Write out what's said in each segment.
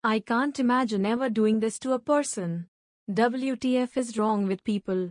I can't imagine ever doing this to a person. WTF is wrong with people?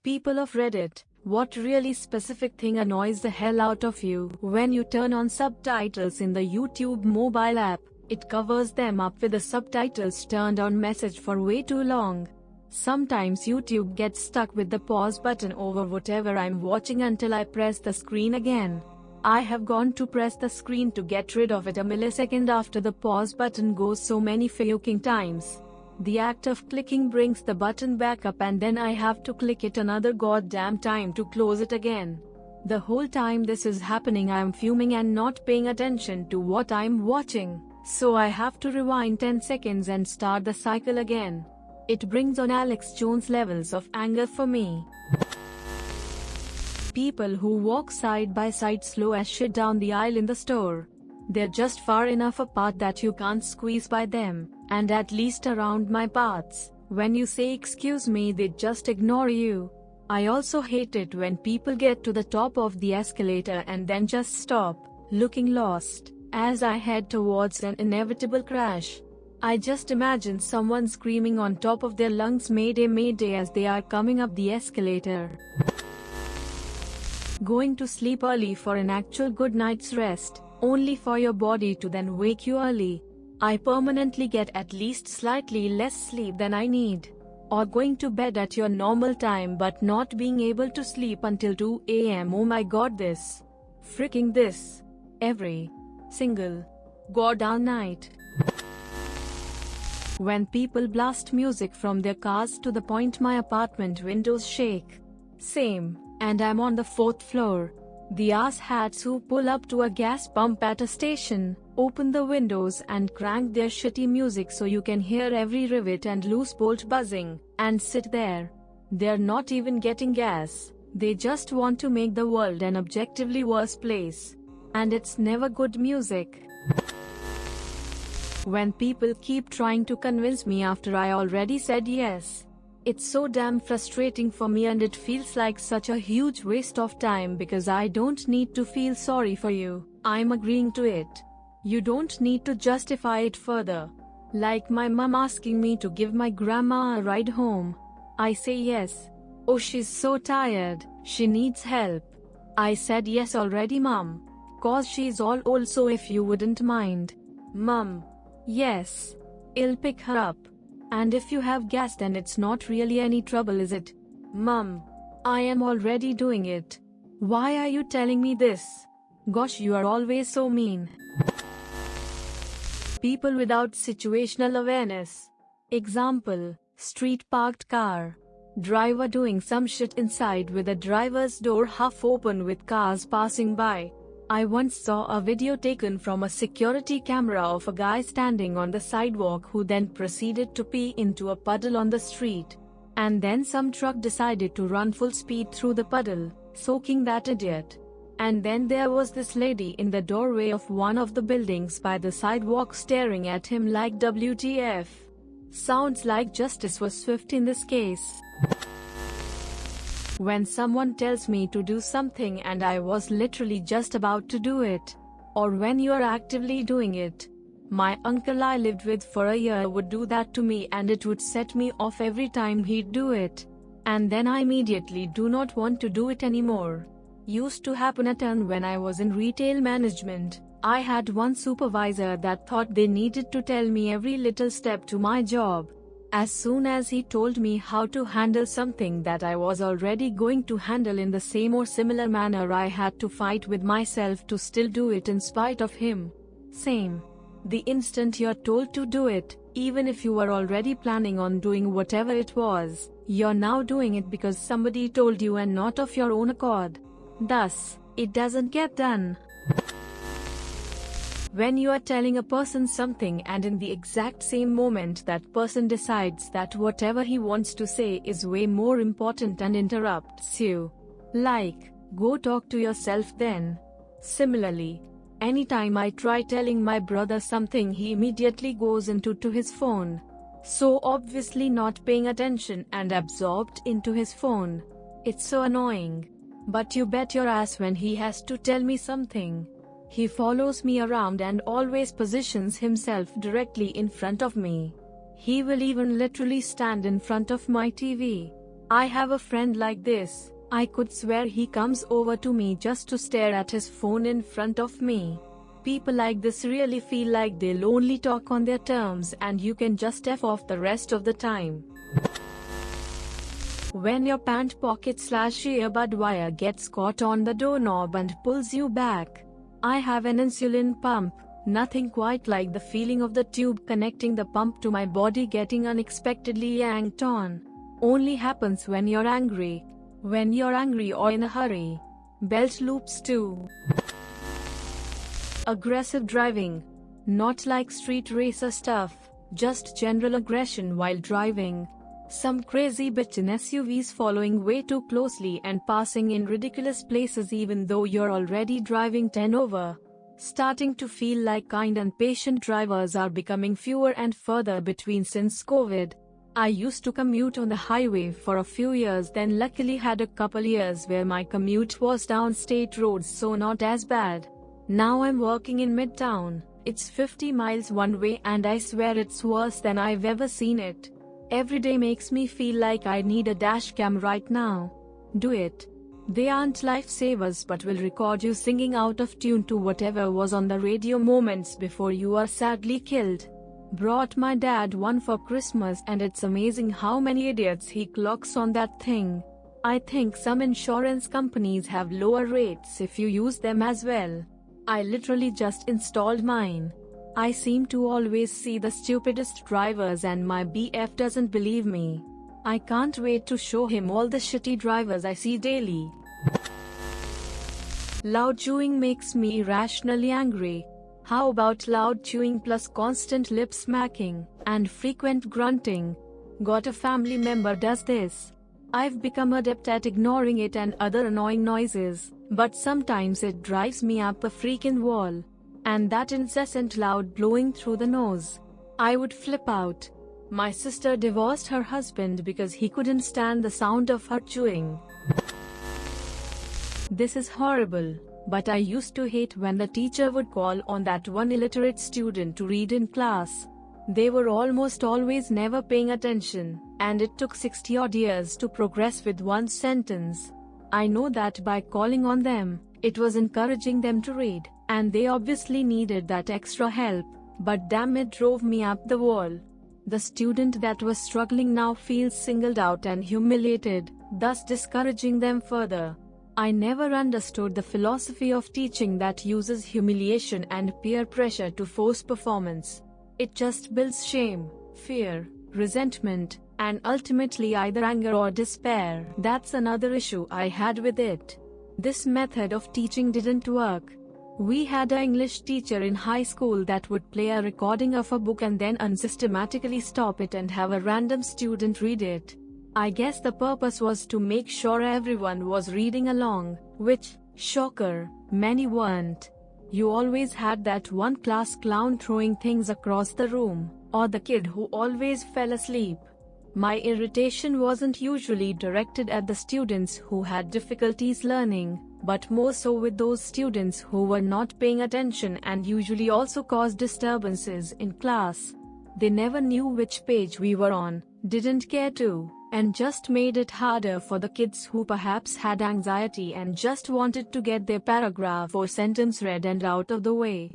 People of Reddit, what really specific thing annoys the hell out of you when you turn on subtitles in the YouTube mobile app? It covers them up with the subtitles turned on message for way too long. Sometimes YouTube gets stuck with the pause button over whatever I'm watching until I press the screen again. I have gone to press the screen to get rid of it a millisecond after the pause button goes so many fucking times. The act of clicking brings the button back up and then I have to click it another goddamn time to close it again. The whole time this is happening I am fuming and not paying attention to what I'm watching, so I have to rewind 10 seconds and start the cycle again. It brings on Alex Jones levels of anger for me. People who walk side by side slow as shit down the aisle in the store. They're just far enough apart that you can't squeeze by them, and at least around my paths, when you say excuse me they just ignore you. I also hate it when people get to the top of the escalator and then just stop, looking lost, as I head towards an inevitable crash. I just imagine someone screaming on top of their lungs "Mayday, Mayday" as they are coming up the escalator. Going to sleep early for an actual good night's rest, only for your body to then wake you early. I permanently get at least slightly less sleep than I need. Or going to bed at your normal time but not being able to sleep until 2 a.m. Oh my god, this. Freaking this. Every single goddamn night. When people blast music from their cars to the point my apartment windows shake. Same, and I'm on the 4th floor. The asshats who pull up to a gas pump at a station, open the windows and crank their shitty music so you can hear every rivet and loose bolt buzzing, and sit there. They're not even getting gas, they just want to make the world an objectively worse place. And it's never good music. When people keep trying to convince me after I already said yes. It's so damn frustrating for me and it feels like such a huge waste of time because I don't need to feel sorry for you, I'm agreeing to it. You don't need to justify it further. Like my mom asking me to give my grandma a ride home. I say yes. Oh, she's so tired, she needs help. I said yes already, mom. Cause she's all old, so if you wouldn't mind. Mom. Yes. I'll pick her up. And if you have gas then it's not really any trouble, is it? Mum. I am already doing it. Why are you telling me this? Gosh, you are always so mean. People without situational awareness. Example, street parked car. Driver doing some shit inside with the driver's door half open with cars passing by. I once saw a video taken from a security camera of a guy standing on the sidewalk who then proceeded to pee into a puddle on the street. And then some truck decided to run full speed through the puddle, soaking that idiot. And then there was this lady in the doorway of one of the buildings by the sidewalk staring at him like WTF. Sounds like justice was swift in this case. When someone tells me to do something and I was literally just about to do it. Or when you are actively doing it. My uncle I lived with for a year would do that to me and it would set me off every time he'd do it. And then I immediately do not want to do it anymore. Used to happen a ton when I was in retail management. I had one supervisor that thought they needed to tell me every little step to my job. As soon as he told me how to handle something that I was already going to handle in the same or similar manner, I had to fight with myself to still do it in spite of him. Same. The instant you're told to do it, even if you were already planning on doing whatever it was, you're now doing it because somebody told you and not of your own accord. Thus, it doesn't get done. When you are telling a person something and in the exact same moment that person decides that whatever he wants to say is way more important and interrupts you. Like, go talk to yourself then. Similarly, anytime I try telling my brother something he immediately goes into his phone. So obviously not paying attention and absorbed into his phone. It's so annoying. But you bet your ass when he has to tell me something. He follows me around and always positions himself directly in front of me. He will even literally stand in front of my TV. I have a friend like this. I could swear he comes over to me just to stare at his phone in front of me. People like this really feel like they'll only talk on their terms and you can just F off the rest of the time. When your pant pocket/earbud wire gets caught on the doorknob and pulls you back. I have an insulin pump, nothing quite like the feeling of the tube connecting the pump to my body getting unexpectedly yanked on. Only happens when you're angry. When you're angry or in a hurry. Belt loops too. Aggressive driving. Not like street racer stuff, just general aggression while driving. Some crazy bitch in SUVs following way too closely and passing in ridiculous places even though you're already driving 10 over. Starting to feel like kind and patient drivers are becoming fewer and further between since COVID. I used to commute on the highway for a few years, then luckily had a couple years where my commute was down state roads, so not as bad. Now I'm working in Midtown. It's 50 miles one way and I swear it's worse than I've ever seen it. Every day makes me feel like I need a dash cam right now. Do it. They aren't lifesavers but will record you singing out of tune to whatever was on the radio moments before you are sadly killed. Brought my dad one for Christmas and it's amazing how many idiots he clocks on that thing. I think some insurance companies have lower rates if you use them as well. I literally just installed mine. I seem to always see the stupidest drivers and my BF doesn't believe me. I can't wait to show him all the shitty drivers I see daily. Loud chewing makes me irrationally angry. How about loud chewing plus constant lip smacking and frequent grunting? Got a family member does this. I've become adept at ignoring it and other annoying noises, but sometimes it drives me up a freaking wall. And that incessant loud blowing through the nose. I would flip out. My sister divorced her husband because he couldn't stand the sound of her chewing. This is horrible, but I used to hate when the teacher would call on that one illiterate student to read in class. They were almost always never paying attention, and it took 60-odd years to progress with one sentence. I know that by calling on them, it was encouraging them to read, and they obviously needed that extra help, but damn it drove me up the wall. The student that was struggling now feels singled out and humiliated, thus discouraging them further. I never understood the philosophy of teaching that uses humiliation and peer pressure to force performance. It just builds shame, fear, resentment, and ultimately either anger or despair. That's another issue I had with it. This method of teaching didn't work. We had an English teacher in high school that would play a recording of a book and then unsystematically stop it and have a random student read it. I guess the purpose was to make sure everyone was reading along, which, shocker, many weren't. You always had that one class clown throwing things across the room, or the kid who always fell asleep. My irritation wasn't usually directed at the students who had difficulties learning, but more so with those students who were not paying attention and usually also caused disturbances in class. They never knew which page we were on, didn't care to, and just made it harder for the kids who perhaps had anxiety and just wanted to get their paragraph or sentence read and out of the way.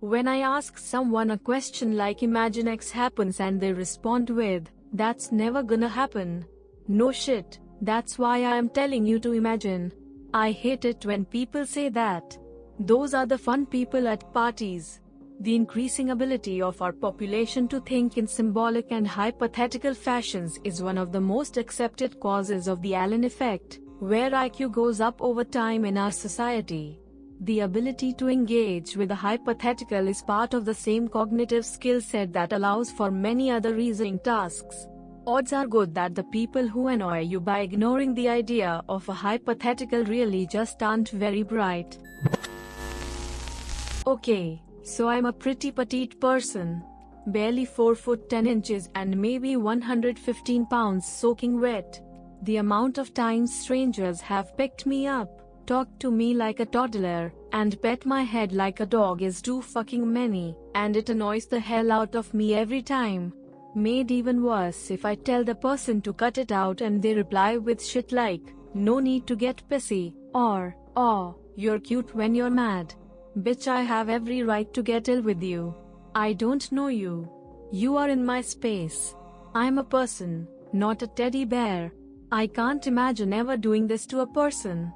When I ask someone a question like imagine X happens and they respond with, that's never gonna happen. No shit, that's why I am telling you to imagine. I hate it when people say that. Those are the fun people at parties. The increasing ability of our population to think in symbolic and hypothetical fashions is one of the most accepted causes of the Allen effect, where IQ goes up over time in our society. The ability to engage with the hypothetical is part of the same cognitive skill set that allows for many other reasoning tasks. Odds are good that the people who annoy you by ignoring the idea of a hypothetical really just aren't very bright. Okay, so I'm a pretty petite person. Barely 4 foot 10 inches and maybe 115 pounds soaking wet. The amount of times strangers have picked me up, talked to me like a toddler, and pet my head like a dog is too fucking many, and it annoys the hell out of me every time. Made even worse if I tell the person to cut it out and they reply with shit like, "No need to get pissy," or, "Oh, you're cute when you're mad." Bitch, I have every right to get ill with you. I don't know you. You are in my space. I'm a person, not a teddy bear. I can't imagine ever doing this to a person.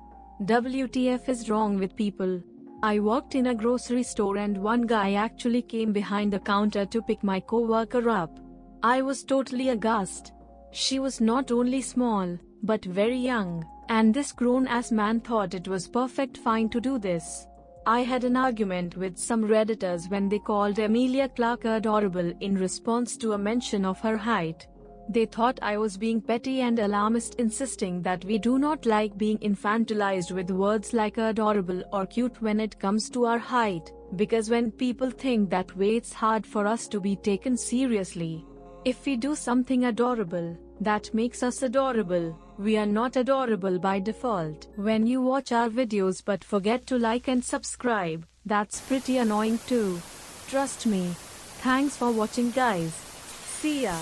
WTF is wrong with people? I walked in a grocery store and one guy actually came behind the counter to pick my coworker up. I was totally aghast. She was not only small, but very young, and this grown-ass man thought it was perfect fine to do this. I had an argument with some Redditors when they called Emilia Clarke adorable in response to a mention of her height. They thought I was being petty and alarmist, insisting that we do not like being infantilized with words like adorable or cute when it comes to our height, because when people think that way it's hard for us to be taken seriously. If we do something adorable, that makes us adorable. We are not adorable by default. When you watch our videos but forget to like and subscribe, that's pretty annoying too. Trust me. Thanks for watching, guys. See ya.